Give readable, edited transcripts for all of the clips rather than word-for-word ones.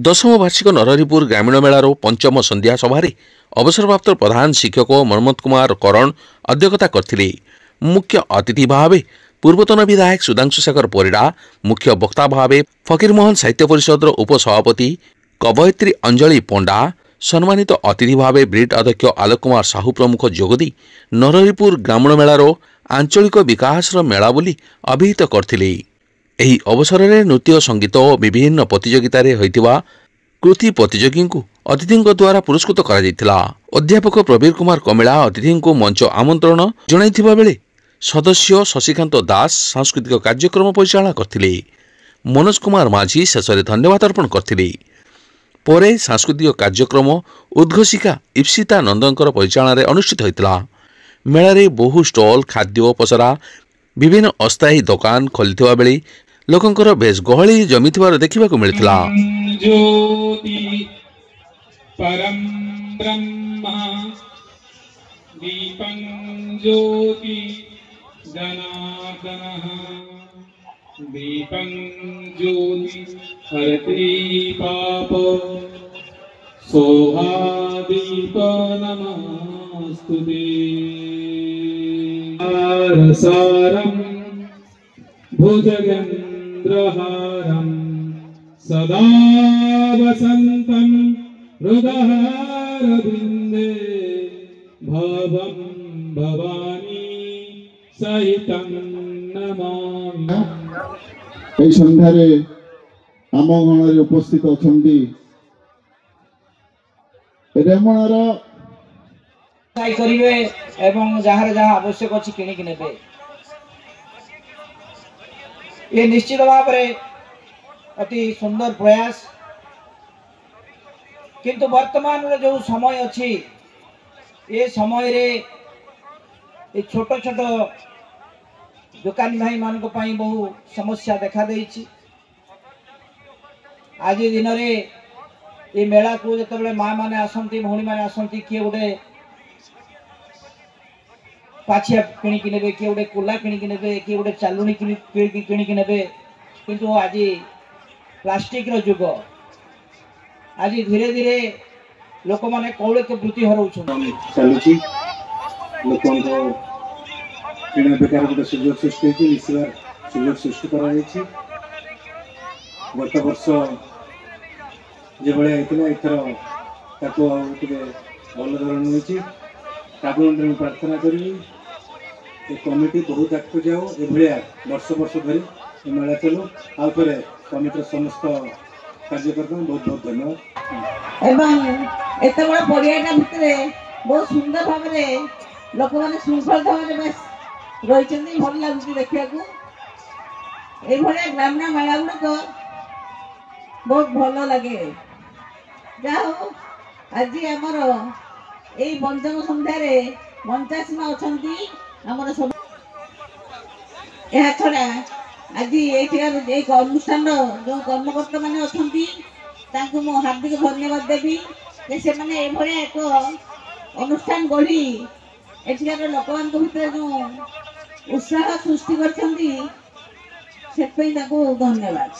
दशम वार्षिक नरहरिपुर ग्रामीण मेलार पंचम संध्या सभार अवसरप्राप्त प्रधान शिक्षक मनमोहन कुमार करण अध्यक्षता करथिले। मुख्य अतिथि भाव पूर्वतन विधायक सुधांशु शेखर परिडा, मुख्य वक्ता भाव फकीरमोहन साहित्य परिषद उपसभापति कवयित्री अंजलि पंडा, सम्मानित अतिथि भाव ब्रिड अध्यक्ष आलोक कुमार साहू प्रमुख जोगदी नरहरिपुर ग्रामीण मेलार आंचलिक विकास मेला बोली अभिहित करथिले। ଏହି ଅବସରରେ ନୃତ୍ୟ ସଂଗୀତ ଓ ବିଭିନ୍ନ ପ୍ରତିଯୋଗିତାରେ ହୋଇଥିବା କୃତି ପ୍ରତିଯୋଗୀଙ୍କୁ ଅତିଥିଙ୍କ ଦ୍ୱାରା ପୁରସ୍କୃତ କରାଯାଇଥିଲା। ଅଧ୍ୟାପକ ପ୍ରବୀର କୁମାର କମିଳା ଅତିଥିଙ୍କୁ ମଞ୍ଚ ଆମନ୍ତ୍ରଣ ଜଣାଇଥିବା ବେଳେ ସଦସ୍ୟ ଶଶିକାନ୍ତ ଦାସ ସାଂସ୍କୃତିକ କାର୍ଯ୍ୟକ୍ରମ ପରିଚାଳନା କରିଥିଲେ। ମନୋଜ କୁମାର ମାଝୀ ଶେଷରେ ଧନ୍ୟବାଦ ଅର୍ପଣ କରିଥିଲେ। ପରେ ସାଂସ୍କୃତିକ କାର୍ଯ୍ୟକ୍ରମ ଉଦ୍ଘୋଷିକା ଇପ୍ସିତା ନନ୍ଦଙ୍କର ପରିଚାଳନାରେ ଅନୁଷ୍ଠିତ ହୋଇଥିଲା। ମେଳାରେ ବହୁ ଷ୍ଟଲ, ଖାଦ୍ୟ ପସରା, ବିଭିନ୍ନ ଅସ୍ଥାୟୀ ଦୋକାନ ଖୋଲିଥିବା ବେଳେ ଲୋକଙ୍କର ବେଶ ଗହଳି ଜମିଥିବାର ଦେଖିବାକୁ ମିଳିଥିଲା। ज्योति परम ब्रह्मा दीपं ज्योति जनार्दनः दीपं ज्योति हरति पाप सोहादीप नमस्तुते सारं भुजगेन्द्रहारं सदा वसन्तं हृदयरविन्दे भवं भवानी सहितं नमामि। এই সন্ধ্যারে আম গণরে উপস্থিত অছন্তি রেমণର करिवे एवं जहाँ जहाँ आवश्यक अच्छी किणिकी ने ये निश्चित भाव में अति सुंदर प्रयास किंतु वर्तमान जो समय अच्छी ये समय रे ये छोट छोट दुकानी भाई मान बहु समस्या देखा देइछि। आज दिन रे ये मेला को जो माँ मैंने आसती भौणी मैंने आसती किए गोटे पाछिया किणिकी ने किए गोटे कुला किणिकी ने किए गोटे चालुणी किणिकी ने किंतु आज प्लास्टिक रो जुग आज धीरे धीरे लोक माने कौलिक वृत्ति हरउछन चलुची लोकन को किणा बेकार गोटे सुयोग सृष्टि होची निश्चित सुयोग सृष्टि करा जायछि। गत वर्ष जे बळे आइतला एथर ताको टिके भल धरण होईछि। ठाकुरन प्रार्थना करी ए कमिटी बहुत आगको जाओ ए भलिया वर्ष वर्ष धरी ए मेला चलो आ परे कमिटीर समस्त कार्यकर्ता बहुत बहुत धन्यवाद। एवं एते बड़ पड़ियाटा भितरे बहुत सुंदर भाव में लोक मैंने श्रृंखल भाव में रही भल लगुच देखा ये ग्रामीण मेला गुड़िक बहुत भल लगे। जहा आज आमर यही पंचम सन्धार मंचासीन अच्छा आमर सब यह छड़ा आज ये अनुष्ठान जो कर्मकर्ता मैंने अच्छा मु हार्दिक धन्यवाद देवी से मैंने एक अनुष्ठान गढ़ी एठार लोक भितर जो उत्साह सृष्टि कर धन्यवाद।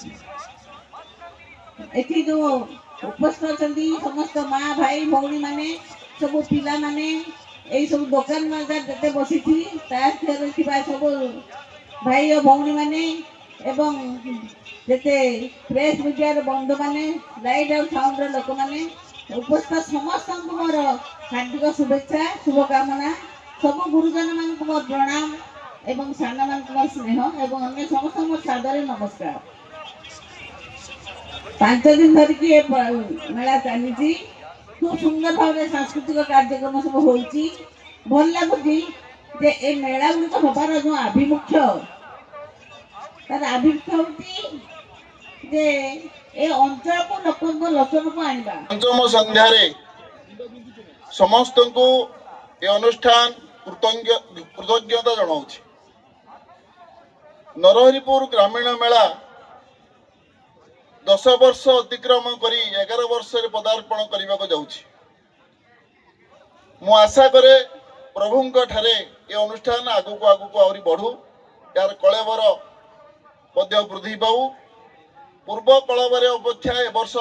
एठी जो उपस्थित अच्छा समस्त माँ भाई भौणी माने सब पिला माने यही सब दुकान जिते बसी सब भाई और भौणी माने एवं जिते प्रेस मीडिया बंधु माने लाइट और साउंड लोक माने उपस्थित समस्त मोर हार्दिक शुभेच्छा शुभकामना। सब गुरुजन मान मोर प्रणाम एवं सान मान स्नेह एवं अन्य समस्त मोर सादर नमस्कार। 5 दिन धरिकी मेला चली खूब सुंदर भाव सांस्कृतिक कार्यक्रम सब हो भल लगुच ए मेला गुड़िक हबार जो आभिमुख्य तार आभिमुख्य होती अंचल को लोक लोचन को आनवा। पंचम संध्यार समस्त को ये अनुष्ठान कृतज्ञता जनाऊँ। नरहरिपुर ग्रामीण मेला 10 वर्ष अतिक्रम करी 11 वर्ष पदार्पण करने को जाऊँगी। मु आशा करे प्रभुंक ठारे ये अनुष्ठान आगु को आहरी बढ़ू यार कलेबर वृद्धि पाऊ। पूर्व कलबर अपेक्षा ए वर्ष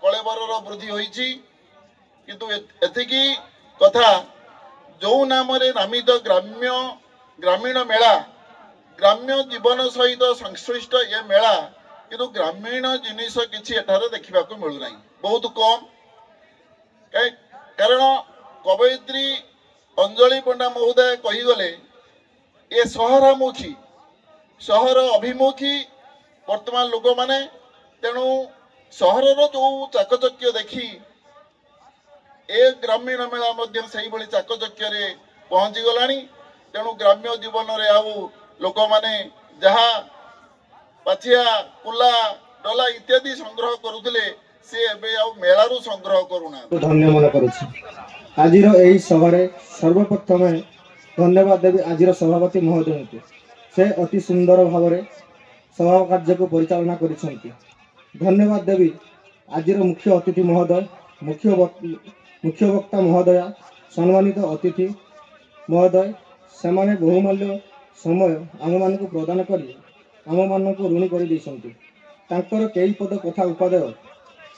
कलेबरर वृद्धि होइछि किंतु एतिकी कथा जो नाम नामित ग्रामीण मेला ग्राम्य जीवन सहित संश्लिष्ट ये मेला किंतु ग्रामीण जिनिस किछि एठारे देखिबा को मिलु नाही बहुत कम कारण कवयित्री अंजलि पंडा महोदय कहीगले ये सहरामुखी सहर अभिमुखी वर्तमान लोक माने तेणु सहरर जो चाकचक्य देखी ए ग्रामीण मेला मध्य सही भली चाकचक्य रे पहुंची गलानी तेणु ग्राम्य जीवन रे आउ लोक माने जहा पाछिया कुला डला इत्यादि संग्रह करुले से एबे आउ मेलारू संग्रह करूना धन्य मन करुछि आजिर एही सभारे सर्वप्रथमे धन्यवाद देवी आजिर सभापति महोदय को से अति सुंदर भाव सभा कार्य को परिचालना करिसेंती धन्यवाद देवी आजिर मुख्य अतिथि महोदय मुख्य वक्ता महोदय सम्मानित अतिथि महोदय से बहुमूल्य समय आम मान प्रदान कर आम मान ऋणी कर कई पद कथा उपादेय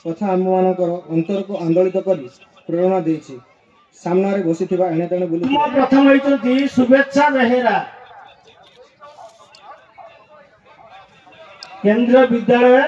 कथा आम मान अंतर को आंदोलित कर प्रेरणा देछि सामना रे बसी थिबा एने तेने बुली प्रथम होइछथि शुभेच्छा बेहेरा केंद्र विद्यालय